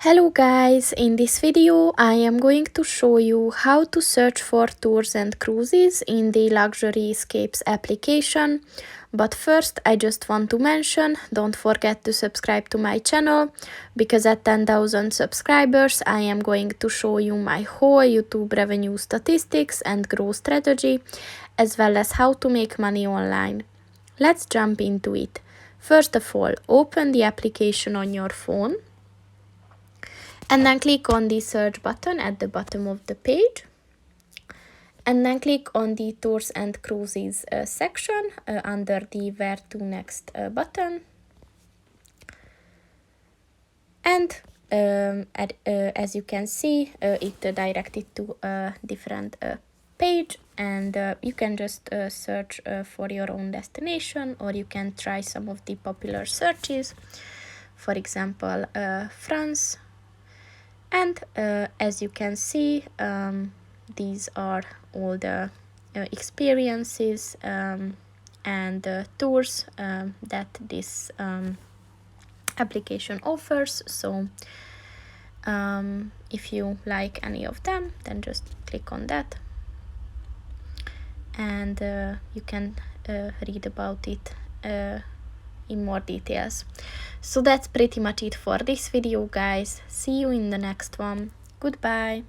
Hello guys, in this video I am going to show you how to search for tours and cruises in the Luxury Escapes application. But first I just want to mention, don't forget to subscribe to my channel, because at 10,000 subscribers I am going to show you my whole YouTube revenue statistics and growth strategy, as well as how to make money online. Let's jump into it. First of all, open the application on your phone. And then click on the search button at the bottom of the page. And then click on the tours and cruises section under the where to next button. And as you can see, it directed to a different page, and you can just search for your own destination, or you can try some of the popular searches, for example, France. And as you can see, these are all the experiences and tours that this application offers. So if you like any of them, then just click on that, and you can read about it in more details. So that's pretty much it for this video, guys. See you in the next one. Goodbye.